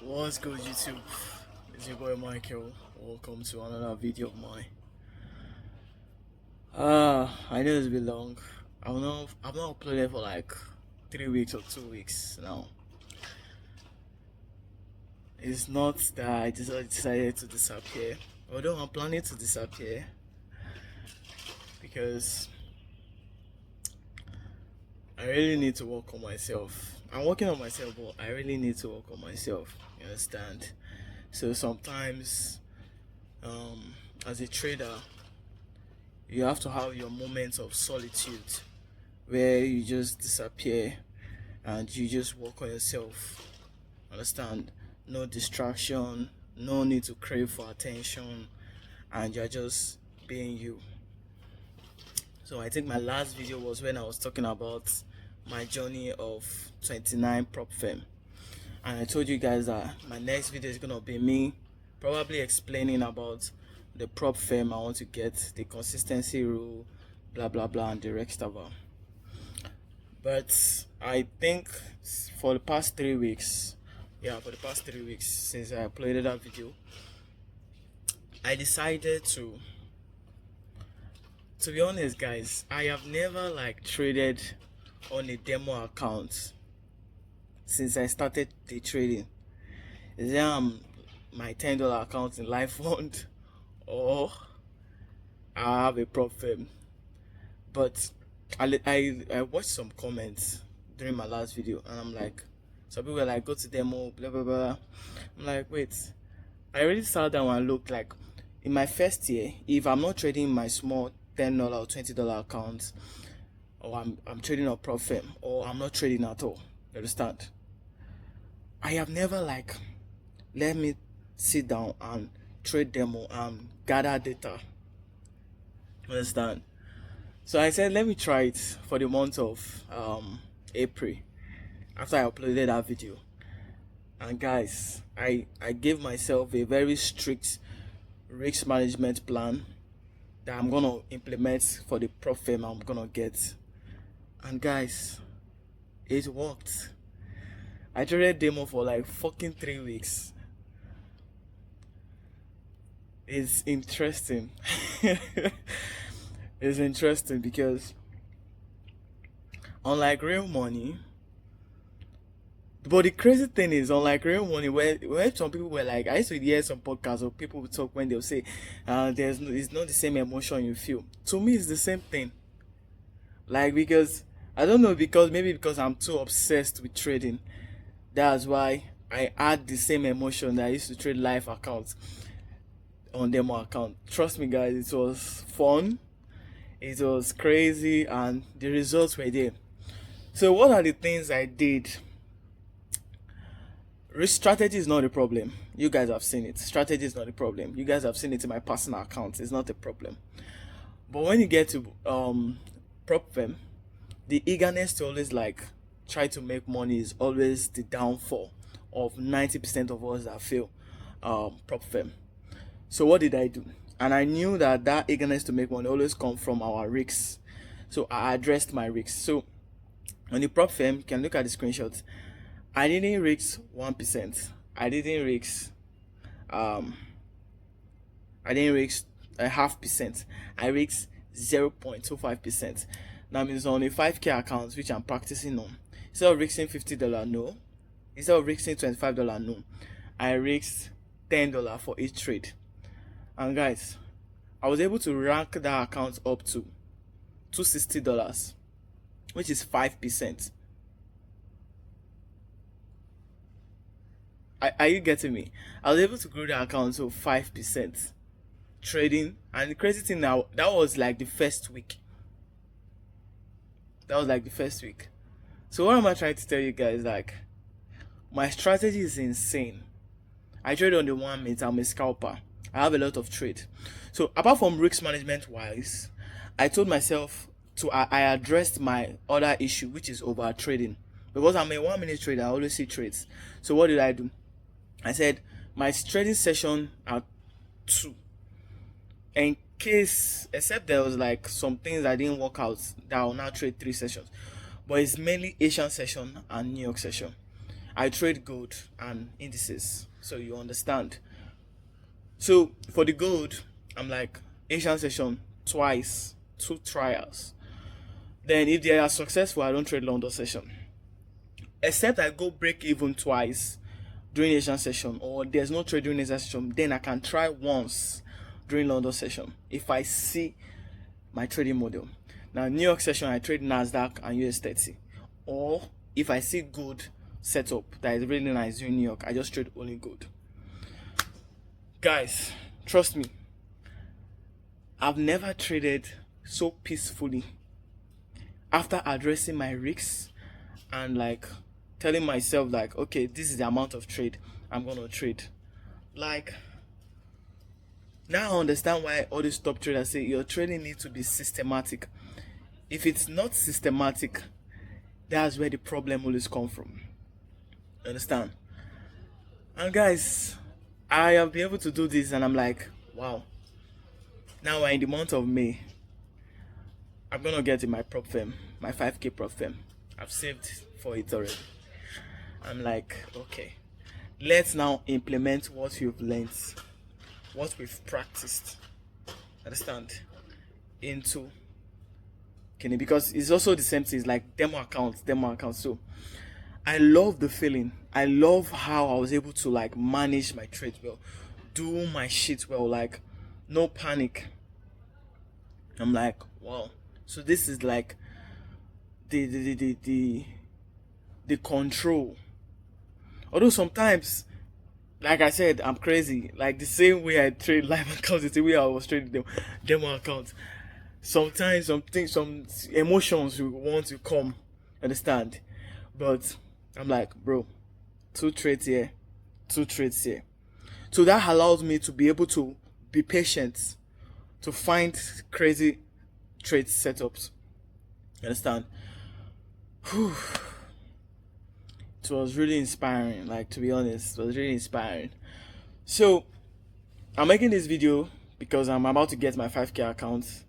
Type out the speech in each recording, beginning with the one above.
What's good, YouTube? It's your boy Michael. Welcome to another video of mine. I know it's been long. I've not uploaded for like 3 weeks or 2 weeks now. It's not that I just decided to disappear, although I'm planning to disappear because I really need to work on myself. I'm working on myself, but I really need to work on myself. You understand? So sometimes, as a trader, you have to have your moments of solitude where you just disappear and you just work on yourself. Understand? No distraction, no need to crave for attention, and you're just being you. So I think my last video was when I was talking about my journey of 29 prop firm, and I told you guys that my next video is gonna be me probably explaining about the prop firm I want to get, the consistency rule, blah blah blah, and the rest stuff. But I think for the past 3 weeks, since I uploaded that video, I decided to be honest, guys, I have never like traded on a demo account since I started the trading. Is there my $10 account in Life Fund, or I have a prop firm? But I watched some comments during my last video, and I'm like, some people were like, go to demo, blah blah blah. I'm like, wait, I already sat down and looked. Like, in my first year, if I'm not trading my small $10 or $20 accounts, or I'm trading a prop firm, or I'm not trading at all, you understand? I have never like let me sit down and trade demo and gather data, understand? So I said, let me try it for the month of April after I uploaded that video. And guys, I gave myself a very strict risk management plan that I'm gonna implement for the prop firm I'm gonna get. And guys, it worked. I traded demo for like fucking 3 weeks. It's interesting. It's interesting because unlike real money, but the crazy thing is, unlike real money, where some people were like, I used to hear some podcasts or people would talk when they'll say, it's not the same emotion you feel. To me, it's the same thing. Like, because I don't know, because I'm too obsessed with trading. That's why I had the same emotion that I used to trade live accounts on demo account. Trust me, guys, it was fun, it was crazy, and the results were there. So what are the things I did? Risk strategy is not a problem. You guys have seen it. Strategy is not a problem. You guys have seen it in my personal account. It's not a problem. But when you get to prop firm, the eagerness to always like try to make money is always the downfall of 90% of us that fail prop firm. So what did I do? And I knew that eagerness to make money always comes from our risks. So I addressed my risks. So on the prop firm, you can look at the screenshots. I didn't risk 1%. I didn't risk a half percent. I risked 0.25%. That means on a 5K account, which I'm practicing on, instead of risking $50, no. Instead of risking $25, no. I risked $10 for each trade. And guys, I was able to rank that account up to $260, which is 5%. Are you getting me? I was able to grow the account to 5% trading. And the crazy thing now, that was like the first week. So what am I trying to tell you guys? Like, my strategy is insane. I trade on the 1 minute. I'm a scalper. I have a lot of trade. So apart from risk management wise, I told myself I addressed my other issue, which is over trading. Because I'm a 1 minute trader, I always see trades. So what did I do? I said my trading session at 2. In case, except there was like some things that didn't work out, that I will now trade 3 sessions. But it's mainly Asian session and New York session. I trade gold and indices, so you understand. So for the gold, I'm like Asian session twice, 2 trials. Then if they are successful, I don't trade London session. Except I go break even twice during Asian session, or there's no trade during Asian session, then I can try once during London session if I see my trading model. Now New York session, I trade Nasdaq and US 30, or if I see good setup that is really nice during New York, I just trade only good. Guys, trust me, I've never traded so peacefully after addressing my risks and like telling myself like, okay, this is the amount of trade I'm gonna trade. Like, now I understand why all these top traders say your trading needs to be systematic. If it's not systematic, that's where the problem always comes from. Understand? And guys, I have been able to do this, and I'm like, wow. Now we're in the month of May. I'm gonna get in my prop firm, my 5K prop firm. I've saved for it already. I'm like, okay, let's now implement what we've learned, what we've practiced, understand, into Kenny, because it's also the same thing. It's like demo accounts. So I love the feeling. I love how I was able to like manage my trade well, do my shit well, like no panic. I'm like, wow. So this is like the control. Although sometimes, like I said, I'm crazy. Like the same way I trade live accounts, the same way I was trading them demo accounts. Sometimes some emotions will want to come, understand? But I'm like, bro, 2 trades here, 2 trades here. So that allows me to be able to be patient, to find crazy trade setups. Understand? Whew. It was really inspiring, like, to be honest, it was really inspiring. So I'm making this video because I'm about to get my 5K account,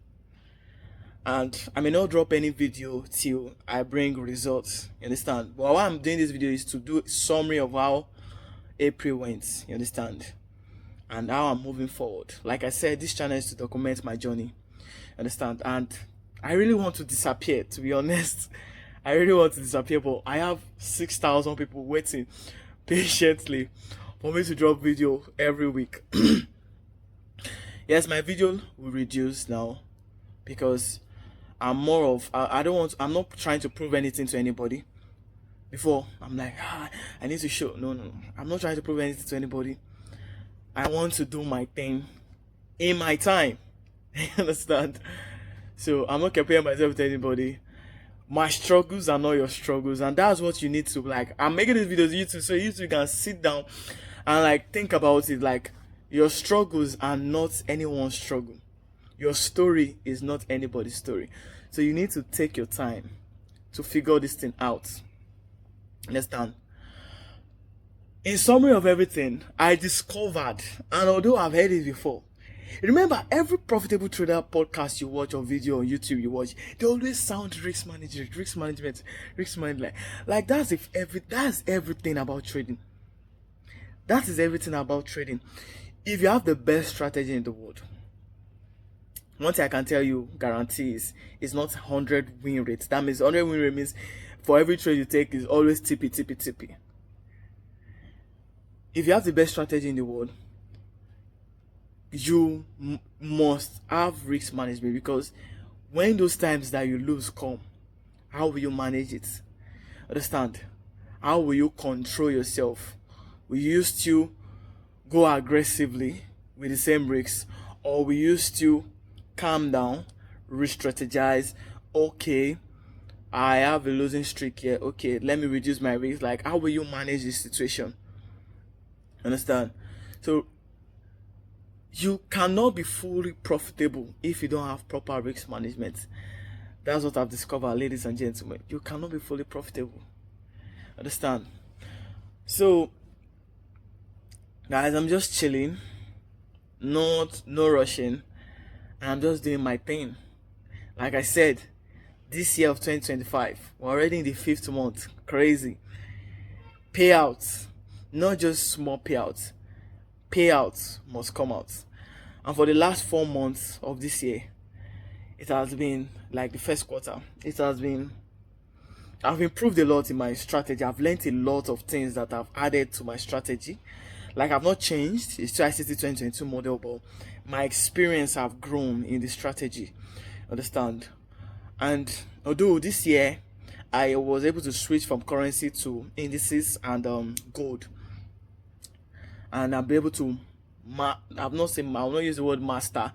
and I may not drop any video till I bring results, you understand? But why I'm doing this video is to do a summary of how April went, you understand, and how I'm moving forward. Like I said, this channel is to document my journey, understand? And I really want to disappear, to be honest. I really want to disappear, but I have 6,000 people waiting patiently for me to drop video every week. Yes, my video will reduce now because I'm more of, I'm not trying to prove anything to anybody. Before, I'm like, I need to show. No. I'm not trying to prove anything to anybody. I want to do my thing in my time. You understand? So I'm not comparing myself to anybody. My struggles are not your struggles, and that's what you need to like. I'm making these videos YouTube so YouTube can sit down and like think about it. Like, your struggles are not anyone's struggle. Your story is not anybody's story. So you need to take your time to figure this thing out. Understand? In summary of everything, I discovered, and although I've heard it before, remember, every profitable trader podcast you watch or video on YouTube you watch, they always sound risk management. Like that's everything about trading. That is everything about trading. If you have the best strategy in the world, one thing I can tell you, guarantees, it's not 100 win rates. That means 100 win rate means for every trade you take is always tippy. If you have the best strategy in the world, you must have risk management, because when those times that you lose come, how will you manage it? Understand? How will you control yourself? Will you still go aggressively with the same risks, or will you still calm down, re-strategize? Okay, I have a losing streak here. Okay, let me reduce my risk. Like, how will you manage this situation? Understand? So you cannot be fully profitable if you don't have proper risk management. That's what I've discovered, ladies and gentlemen. You cannot be fully profitable. Understand? So guys, I'm just chilling, no rushing, and I'm just doing my thing. Like I said, this year of 2025, we're already in the 5th month. Crazy. payouts, not just small payouts. Payouts must come out. And for the last 4 months of this year, it has been like the first quarter. I've improved a lot in my strategy. I've learned a lot of things that I've added to my strategy. Like, I've not changed. It's still ICT 2022 model, but my experience have grown in the strategy. Understand? And although this year I was able to switch from currency to indices and gold, and I'll be able to I'll not use the word master.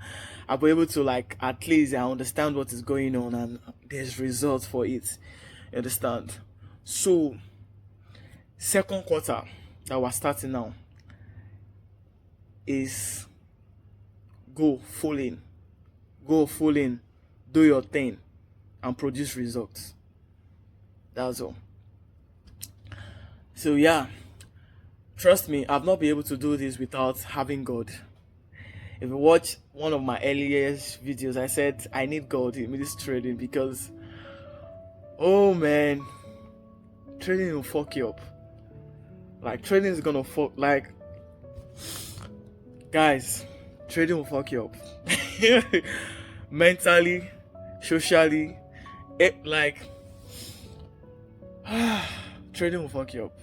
I'll be able to, like, at least I understand what is going on and there's results for it. You understand? So second quarter that we're starting now is go full in, do your thing and produce results. That's all. So yeah, trust me, I've not been able to do this without having God. If you watch one of my earliest videos, I said I need God in this trading because, oh man, trading will fuck you up. Like, trading is gonna fuck, like, guys, trading will fuck you up. Mentally, socially, trading will fuck you up.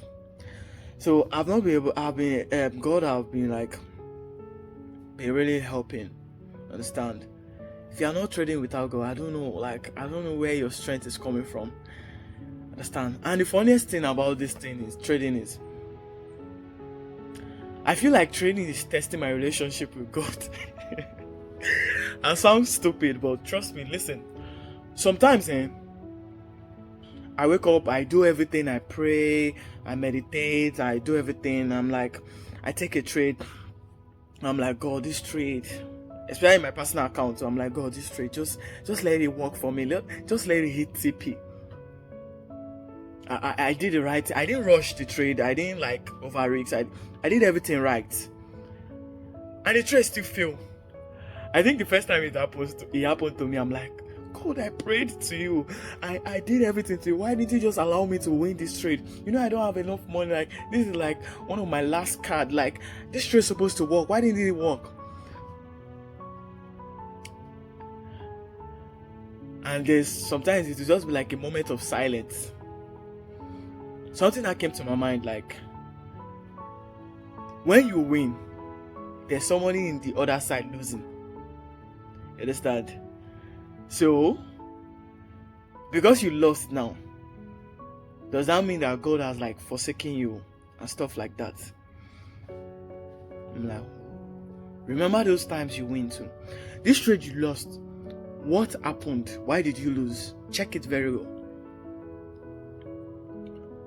So God have been really helping. Understand? If you are not trading without God, I don't know where your strength is coming from. Understand? And the funniest thing about this thing is trading is, I feel like trading is testing my relationship with God. I sound stupid, but trust me, listen. Sometimes, I wake up, I do everything, I pray, I meditate, I do everything. I'm like, I take a trade. I'm like, God, this trade, especially in my personal account, so I'm like, God, this trade, just let it work for me. Just let it hit TP. I did it right. I didn't rush the trade. I didn't over risk. I did everything right, and the trade still failed. I think the first time it happened to me, I'm like, God, I prayed to you. I did everything to you. Why didn't you just allow me to win this trade? I don't have enough money. Like, this is like one of my last card. Like, this trade is supposed to work. Why didn't it work? And sometimes it will just be like a moment of silence. Something that came to my mind, like, when you win, there's somebody in the other side losing. You understand? So, because you lost now, does that mean that God has forsaken you and stuff like that? I'm like, remember those times you win too. This trade you lost, what happened? Why did you lose? Check it very well.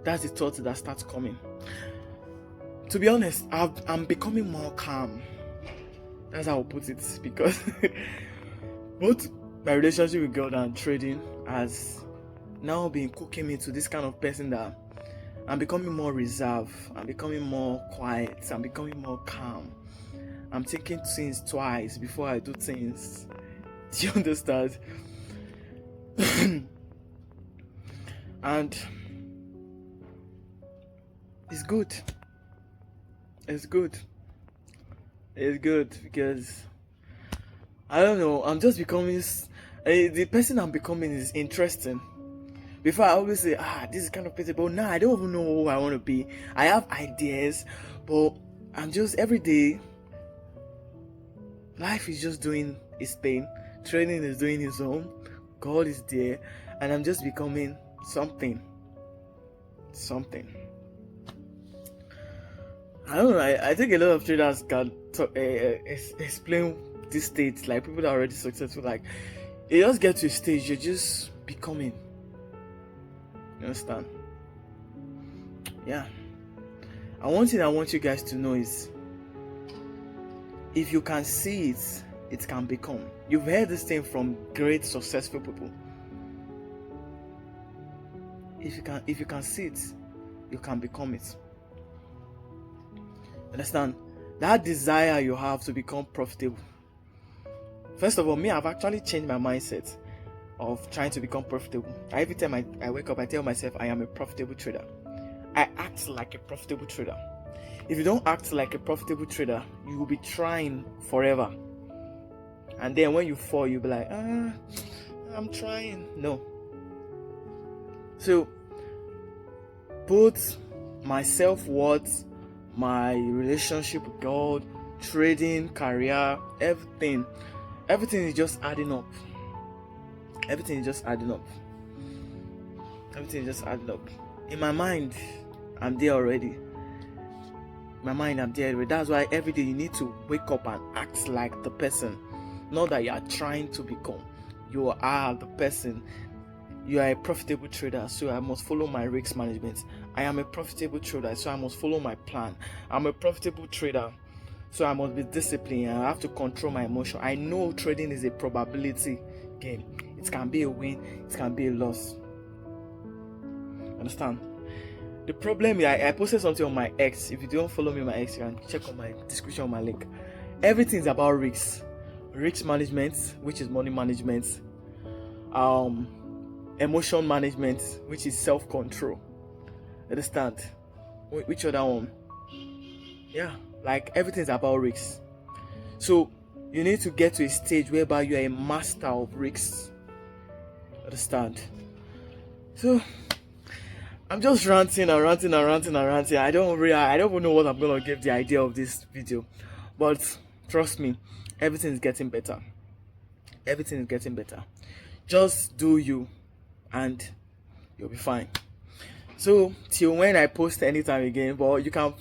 That's the thought that starts coming. To be honest, I'm becoming more calm. That's how I'll put it, because both my relationship with God and trading has now been cooking me to this kind of person that I'm becoming more reserved, I'm becoming more quiet, I'm becoming more calm. I'm thinking things twice before I do things. Do you understand? And it's good. It's good because I don't know, I'm just becoming the person I'm becoming is interesting. Before, I always say, this is kind of person, but now I don't even know who I want to be. I have ideas, but I'm just, every day, life is just doing its thing. Training is doing its own. God is there, and I'm just becoming something. I don't know. I think a lot of traders can explain this state. Like, people that are already successful, like, you just get to a stage, you're just becoming. You understand? Yeah. And one thing I want you guys to know is, if you can see it, it can become. You've heard this thing from great successful people. If you can see it, you can become it. Understand? That desire you have to become profitable. First of all, I've actually changed my mindset of trying to become profitable. Every time I wake up, I tell myself I am a profitable trader. I act like a profitable trader. If you don't act like a profitable trader, you will be trying forever. And then when you fall, you'll be like, I'm trying. No. So, both my self-worth, my relationship with God, trading, career, everything is just adding up. Everything is just adding up. In my mind, I'm there already. That's why every day you need to wake up and act like the person. Not that you are trying to become. You are the person. You are a profitable trader, so I must follow my risk management. I am a profitable trader, so I must follow my plan. I'm a profitable trader, so I must be disciplined. I have to control my emotion. I know trading is a probability game. It can be a win, it can be a loss. Understand? The problem is I posted something on my X. If you don't follow me on my X, you can check on my description on my link. Everything is about risks. Risk management, which is money management. Emotion management, which is self-control. Understand? Which other one? Yeah, like everything's about risks. So you need to get to a stage whereby you are a master of risks. Understand? So I'm just ranting. I don't even know what I'm gonna give the idea of this video, but trust me, everything is getting better. Just do you, and you'll be fine. So till when I post anytime again, but you can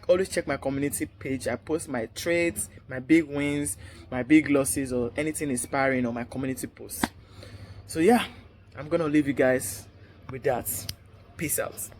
always check my community page. I post my trades, my big wins, my big losses, or anything inspiring on my community posts. So yeah, I'm gonna leave you guys with that. Peace out.